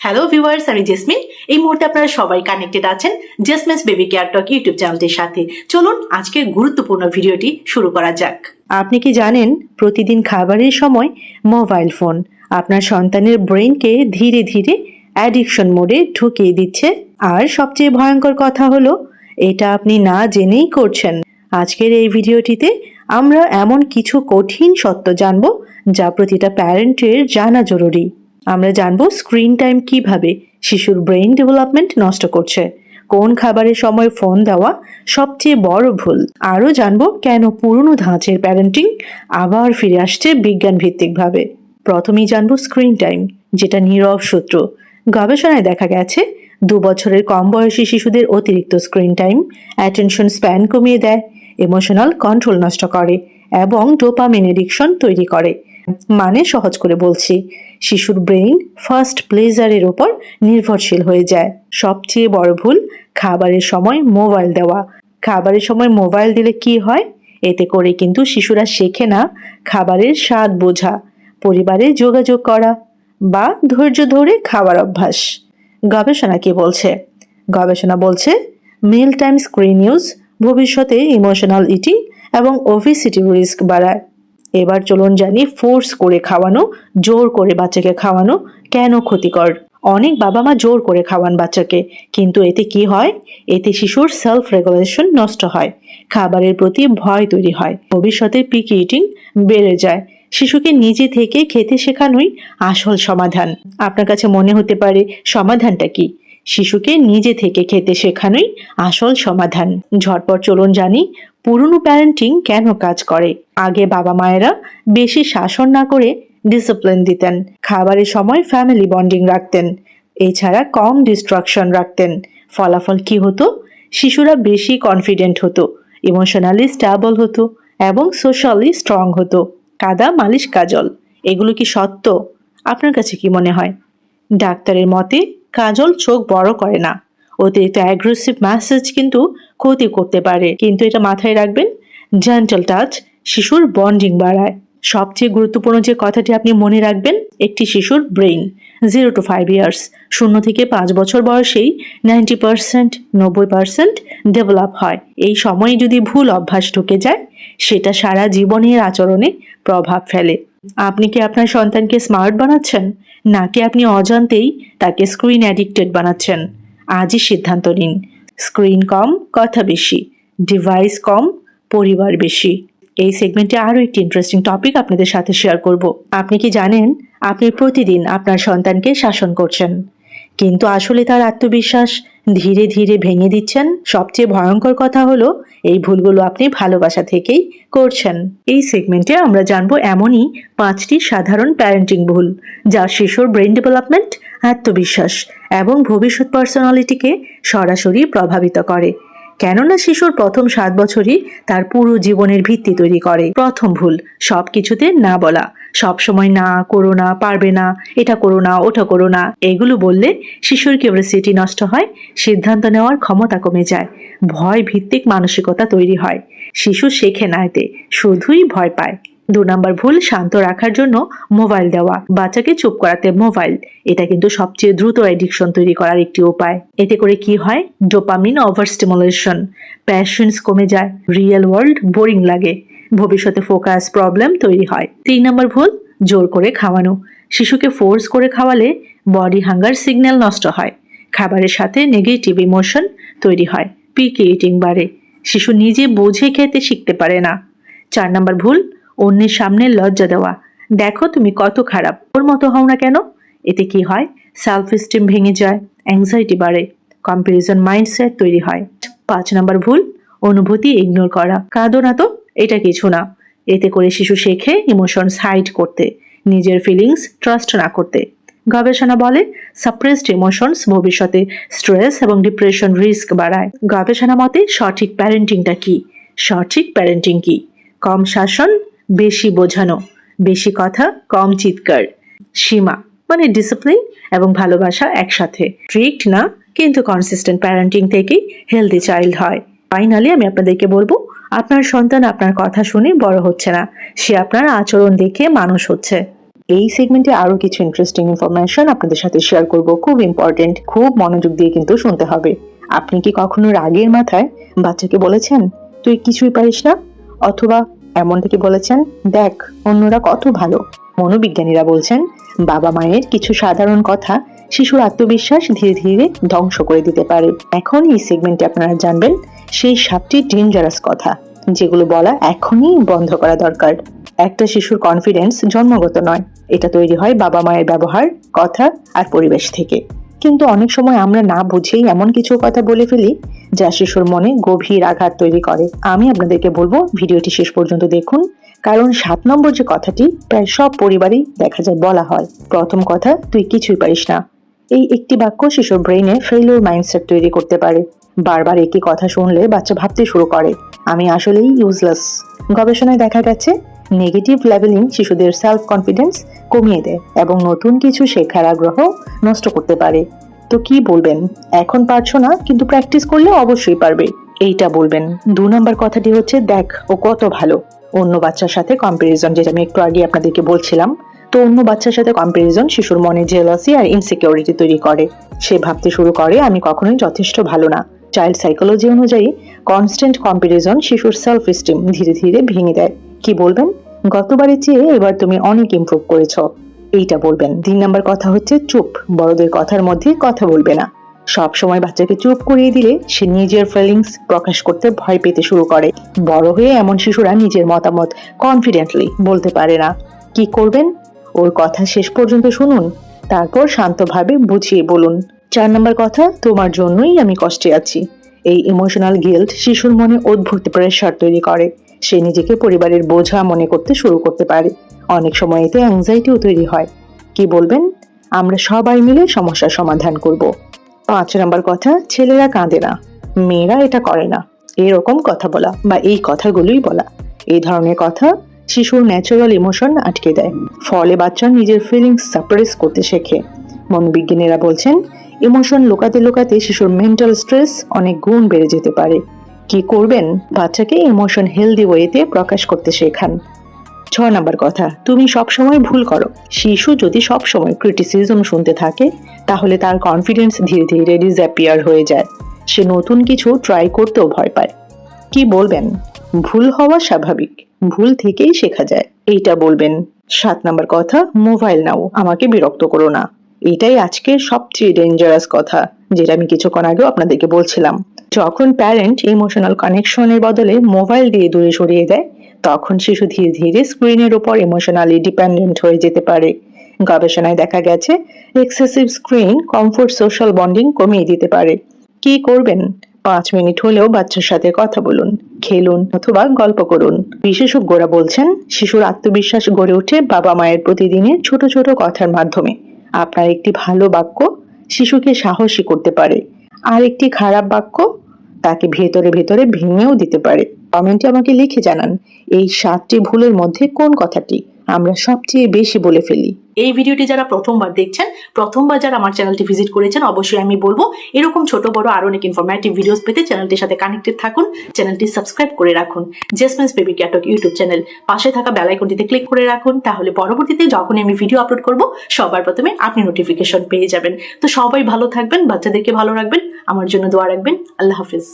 Hello viewers, আমি jasmine. এই মুহূর্তে আপনারা সবাই কানেক্টেড আছেন জেসমিনস বেবি কেয়ার টক ইউটিউব চ্যানেলটির সাথে। চলুন আজকের গুরুত্বপূর্ণ ভিডিওটি শুরু করা যাক। আপনি কি জানেন প্রতিদিন খাবারের সময় মোবাইল ফোন আপনার সন্তানের ব্রেনকে ধীরে ধীরে অ্যাডিকশন মোডে ঢুকিয়ে দিচ্ছে? আর সবচেয়ে ভয়ঙ্কর কথা হলো এটা আপনি না জেনেই করছেন। আজকের এই ভিডিওটিতে আমরা এমন কিছু কঠিন সত্য জানব যা প্রতিটা প্যারেন্টের জানা জরুরি। আমরা জানব স্ক্রিন টাইম কিভাবে শিশুর ব্রেইন ডেভেলপমেন্ট নষ্ট করছে, কোন খাবারের সময় ফোন দেওয়া সবচেয়ে বড় ভুল, আরও জানব কেন পুরনো ধাঁচের প্যারেন্টিং আবার ফিরে আসছে বিজ্ঞান ভিত্তিকভাবে। প্রথমেই জানব স্ক্রিন টাইম, যেটা নীরব শত্রু। গবেষণায় দেখা গেছে 2 বছরের কম বয়সী শিশুদের অতিরিক্ত স্ক্রিন টাইম অ্যাটেনশন স্প্যান কমিয়ে দেয়, ইমোশনাল কন্ট্রোল নষ্ট করে এবং ডোপামিন এডিকশন তৈরি করে। মানে সহজ করে বলছি, শিশুর ব্রেইন ফার্স্ট প্লেজারের উপর নির্ভরশীল হয়ে যায়। সবচেয়ে বড় ভুল খাবারের সময় মোবাইল দেওয়া। খাবারের সময় মোবাইল দিলে কি হয়? এতে করে কিন্তু শিশুরা শেখে না খাবারের স্বাদ বোঝা, পরিবারে যোগাযোগ করা বা ধৈর্য ধরে খাওয়ার অভ্যাস। গবেষণা কি বলছে? গবেষণা বলছে মিল টাইম স্ক্রিন ইউজ ভবিষ্যতে ইমোশনাল ইটিং এবং ওবেসিটি রিস্ক বাড়ায়। এবার চলুন জানি ফোর্স করে খাওয়ানো, জোর করে বাচ্চাকে খাওয়ানো কেন ক্ষতিকর। অনেক বাবা মা জোর করে খাওয়ান বাচ্চাকে, কিন্তু এতে কি হয়? এতে শিশুর সেলফ রেগুলেশন নষ্ট হয়, খাবারের প্রতি ভয় তৈরি হয়, ভবিষ্যতে পিকি ইটিং বেড়ে যায়। শিশুকে নিজে থেকে খেতে শেখানোই আসল সমাধান। আপনার কাছে মনে হতে পারে সমাধানটা কি? শিশুকে নিজে থেকে খেতে শেখানোই আসল সমাধান। ঝটপট চলুন জানি পুরনো প্যারেন্টিং কেন কাজ করে। আগে বাবা মায়েরা বেশি শাসন না করে ডিসিপ্লিন দিতেন, খাবারের সময় ফ্যামিলি বন্ডিং রাখতেন, এছাড়া কম ডিস্ট্রাকশন রাখতেন। ফলাফল কি হতো? শিশুরা বেশি কনফিডেন্ট হতো, ইমোশনালি স্টেবল হতো এবং সোশ্যালি স্ট্রং হতো। কাদা মালিশ কাজল, এগুলো কি সত্য? আপনার কাছে কি মনে হয়? ডাক্তারের মতে কাজল চোখ বড় করে না, অতিরিক্ত অ্যাগ্রেসিভ মেসেজ কিন্তু ক্ষতি করতে পারে। কিন্তু এটা মাথায় রাখবেন, জেন্টাল টাচ শিশুর বন্ডিং বাড়ায়। সবচেয়ে গুরুত্বপূর্ণ যে কথাটি আপনি মনে রাখবেন, একটি শিশুর ব্রেইন 0 to 5 ইয়ার্স 0 থেকে 5 বছর বয়সেই 90% ডেভেলপ হয়। এই সময়ে যদি ভুল অভ্যাস ঢুকে যায়, সেটা সারা জীবনের আচরণে প্রভাব ফেলে। আপনি কি আপনার সন্তানকে স্মার্ট বানাচ্ছেন, নাকি আপনি অজান্তেই তাকে স্ক্রিন অ্যাডিক্টেড বানাচ্ছেন? আজই সিদ্ধান্ত নিন। স্ক্রিন কম, কথা বেশি, ডিভাইস কম, পরিবার বেশি। এই সেগমেন্টে আরও একটি ইন্টারেস্টিং টপিক আপনাদের সাথে শেয়ার করব। আপনি কি জানেন আপনি প্রতিদিন আপনার সন্তানকে শাসন করছেন, কিন্তু আসলে তার আত্মবিশ্বাস ধীরে ধীরে ভেঙে দিচ্ছেন? সবচেয়ে ভয়ঙ্কর কথা হলো এই ভুলগুলো আপনি ভালোবাসা থেকেই করছেন। এই সেগমেন্টে আমরা জানবো এমনই 5টি সাধারণ প্যারেন্টিং ভুল যা শিশুর ব্রেন ডেভেলপমেন্ট, আত্মবিশ্বাস এবং ভবিষ্যৎ পার্সোনালিটিকে সরাসরি প্রভাবিত করে। কেননা শিশুর প্রথম 7 বছরই তার পুরো জীবনের ভিত্তি তৈরি করে। প্রথম ভুল, সবকিছুতে না বলা। সবসময় না, করো না, পারবে না, এটা করো না, ওটা করো না, এগুলো বললে শিশুর কিউরিওসিটি নষ্ট হয়, সিদ্ধান্ত নেওয়ার ক্ষমতা কমে যায়, ভয় ভিত্তিক মানসিকতা তৈরি হয়। শিশু শেখে না, এতে শুধুই ভয় পায়। 2 নম্বর ভুল, শান্ত রাখার জন্য মোবাইল দেওয়া। বাচ্চাকে চুপ করাতে মোবাইল, এটা কিন্তু সবচেয়ে দ্রুত অ্যাডিকশন তৈরি করার একটি উপায়। এতে করে কি হয়? ডোপামিন ওভার স্টিমুলেশন, প্যাশন্স কমে যায়, রিয়েল ওয়ার্ল্ড বোরিং লাগে, ভবিষ্যতে ফোকাস প্রবলেম তৈরি হয়। 3 নম্বর ভুল, জোর করে খাওয়ানো। শিশুকে ফোর্স করে খাওয়ালে বডি হাঙ্গার সিগন্যাল নষ্ট হয়, খাবারের সাথে নেগেটিভ ইমোশন তৈরি হয়, পিকি ইটিং বাড়ে, শিশু নিজে বুঝে খেতে শিখতে পারে না। 4 নম্বর ভুল, অন্যের সামনে লজ্জা দেওয়া। দেখো তুমি কত খারাপ, ওর মতো হও না কেন? এতে কি হয়? সেলফ এস্টিম ভেঙে যায়, অ্যাংজাইটি বাড়ে, কম্প্যারিজন মাইন্ডসেট তৈরি হয়। 5 নম্বর ভুল, অনুভূতি ইগনোর করা। কাঁদো না তো, এটা কিছু না। এতে করে শিশু শেখে ইমোশনস হাইড করতে, নিজের ফিলিংস ট্রাস্ট না করতে। গবেষণা বলে সাপ্রেসড ইমোশনস ভবিষ্যতে স্ট্রেস এবং ডিপ্রেশন রিস্ক বাড়ায়। গবেষণা মতে সঠিক প্যারেন্টিংটা কি? সঠিক প্যারেন্টিং কি? কম শাসন, বেশি বোঝানো, বেশি কথা, কম চিৎকার, সীমা মানে ডিসিপ্লিন এবং ভালোবাসা একসাথে। স্ট্রিক্ট না, কিন্তু কনসিস্টেন্ট প্যারেন্টিং থেকেই হেলদি চাইল্ড হয়। ফাইনালি আমি আপনাদেরকে বলবো, আপনার সন্তান আপনার কথা শুনে বড় হচ্ছে না, সে আপনার আচরণ দেখে মানুষ হচ্ছে। এই সেগমেন্টে আরো কিছু ইন্টারেস্টিং ইনফরমেশন আপনাদের সাথে শেয়ার করব, খুব ইম্পর্টেন্ট, খুব মনোযোগ দিয়ে কিন্তু শুনতে হবে। আপনি কি কখনো রাগের মাথায় বাচ্চাকে বলেছেন তুই কিছুই পারিস না, অথবা এমন থেকে বলেছেন দেখ অন্যরা কত ভালো? মনোবিজ্ঞানীরা বলছেন বাবা মায়ের কিছু সাধারণ কথা শিশুর আত্মবিশ্বাস ধীরে ধীরে ধ্বংস করে দিতে পারে। এখন এই সেগমেন্টে আপনারা জানবেন সেই 7টি ডেঞ্জারাস কথা যেগুলো বলা এখনই বন্ধ করা দরকার। একটা শিশুর কনফিডেন্স জন্মগত নয়, এটা তৈরি হয় বাবা মায়ের ব্যবহার, কথা আর পরিবেশ থেকে। কিন্তু অনেক সময় আমরা না বুঝেই এমন কিছু কথা বলে ফেলি যা শিশুর মনে গভীর আঘাত তৈরি করে। আমি আপনাদেরকে বলবো ভিডিওটি শেষ পর্যন্ত দেখুন, কারণ 7 নম্বর যে কথাটি প্রায় সব পরিবারেই দেখা যায় বলা হয়। প্রথম কথা, তুই কিছুই পারিস না। এই একটি বাক্য শিশুর ব্রেইনে ফেইলিউর মাইন্ডসেট তৈরি করতে পারে। বারবার একই কথা শুনলে বাচ্চা ভাবতে শুরু করে আমি আসলেই ইউজলেস। গবেষণায় দেখা গেছে নেগেটিভ লেভেলিং শিশুদের সেলফ কনফিডেন্স কমিয়ে দেয় এবং নতুন কিছু শেখার আগ্রহ নষ্ট করতে পারে। তো কি বলবেন? এখন পারছো না, কিন্তু প্র্যাকটিস করলে অবশ্যই পারবে, এইটা বলবেন। 2 নম্বর কথাটি হচ্ছে দেখ ও কত ভালো। অন্য বাচ্চার সাথে কম্পারিজন, যেটা আমি একটু আগে আপনাদেরকে বলছিলাম। তো অন্য বাচ্চার সাথে কম্পারিজন শিশুর মনে জেলাসি আর ইনসিকিউরিটি তৈরি করে। সে ভাবতে শুরু করে আমি কখনোই যথেষ্ট ভালো না। চাইল্ড সাইকোলজি অনুযায়ী কনস্ট্যান্ট কম্পারিজন শিশুর সেলফ এস্টিম ধীরে ধীরে ভেঙে দেয়। কি বলবেন? গতবারের চেয়ে এবার তুমি অনেক ইমপ্রুভ করেছো, এইটা বলবেন। 3 নম্বর কথা হচ্ছে চুপ। বড়দের কথার মধ্যে কথা বলবে না। সব সময় বাচ্চাকে চুপ করিয়ে দিলে সে নিজের ফিলিংস প্রকাশ করতে ভয় পেতে শুরু করে। বড় হয়ে এমন শিশুরা নিজের মতামত কনফিডেন্টলি বলতে পারে না। কি করবেন? ওর কথা শেষ পর্যন্ত শুনুন, তারপর শান্তভাবে বুঝিয়ে বলুন। 4 নম্বর কথা, তোমার জন্যই আমি কষ্টে আছি। এই ইমোশনাল গিল্ট শিশুর মনে অদ্ভুত প্রেশার তৈরি করে। সে নিজেকে পরিবারের বোঝা মনে করতে শুরু করতে পারে। অনেক সময় এতে অ্যাংজাইটিও তৈরি হয়। কি বলবেন? আমরা সবাই মিলে সমস্যার সমাধান করব। 5 নম্বর কথা, ছেলেরা কাঁদে না, মেয়েরা এটা করে না। এরকম কথা বলা বা এই কথাগুলোই বলা, এই ধরনের কথা শিশুর ন্যাচারাল ইমোশন আটকে দেয়। ফলে বাচ্চা নিজের ফিলিংস সাপ্রেস করতে শেখে। মনোবিজ্ঞানীরা বলছেন ইমোশন লুকাতে লুকাতে শিশুর মেন্টাল স্ট্রেস অনেক গুণ বেড়ে যেতে পারে। কি করবেন? বাচ্চাকে ইমোশন হেলদি ওয়েতে প্রকাশ করতে শেখান। 6 নম্বর কথা, তুমি সবসময় ভুল করো। শিশু যদি সবসময় ক্রিটিসিজম শুনতে থাকে তাহলে তার কনফিডেন্স ধীরে ধীরে ডিসঅ্যাপিয়ার হয়ে যায়। সে নতুন কিছু ট্রাই করতেও ভয় পায়। কি বলবেন? ভুল হওয়া স্বাভাবিক, ভুল থেকেই শেখা যায়, এইটা বলবেন। 7 নম্বর কথা, মোবাইল নাও, আমাকে বিরক্ত করো না। এটাই আজকের সবচেয়ে ডেঞ্জারাস কথা, যেটা আমি কিছুক্ষণ আগেও আপনাদেরকে বলছিলাম। যখন প্যারেন্ট ইমোশনাল কানেকশনের বদলে মোবাইল দিয়ে দূরে সরিয়ে দেয়, তখন শিশু ধীরে ধীরে স্ক্রিনের উপর ইমোশনালি ডিপেন্ডেন্ট হয়ে যেতে পারে। গবেষণায় দেখা গেছে excessive screen comfort social bonding কমিয়ে দিতে পারে। কি করবেন? 5 মিনিট হলেও বাচ্চার সাথে কথা বলুন, খেলুন অথবা গল্প করুন। বিশেষজ্ঞরা বলছেন শিশুর আত্মবিশ্বাস গড়ে ওঠে বাবা মায়ের প্রতিদিনের ছোট ছোট কথার মাধ্যমে। আপনার একটি ভালো বাক্য শিশুকে সাহসী করতে পারে, আর একটি খারাপ বাক্য তাকে ভেতরে ভেতরে ভেঙেও দিতে পারে। কমেন্টে আমাকে লিখে জানান এই 7টি ভুলের মধ্যে কোন কথাটি আমরা সবচেয়ে বেশি বলে ফেলি। এই ভিডিওটি যারা প্রথমবার দেখছেন, প্রথমবার যারা আমার চ্যানেলটি ভিজিট করেছেন, অবশ্যই আমি বলবো এরকম ছোট বড় আরো অনেক ইনফরমেটিভ ভিডিওস পেতে চ্যানেলটির সাথে কানেক্টেড থাকুন। চ্যানেলটি সাবস্ক্রাইব করে রাখুন। Jasmine's baby care talk YouTube channel, পাশে থাকা বেল আইকনটিতে ক্লিক করে রাখুন, তাহলে পরবর্তীতে যখন আমি ভিডিও আপলোড করব সবার প্রথমে আপনি নোটিফিকেশন পেয়ে যাবেন। তো সবাই ভালো থাকবেন, বাচ্চাদেরকে ভালো রাখবেন, আমার জন্য দোয়া রাখবেন। আল্লাহ হাফিজ।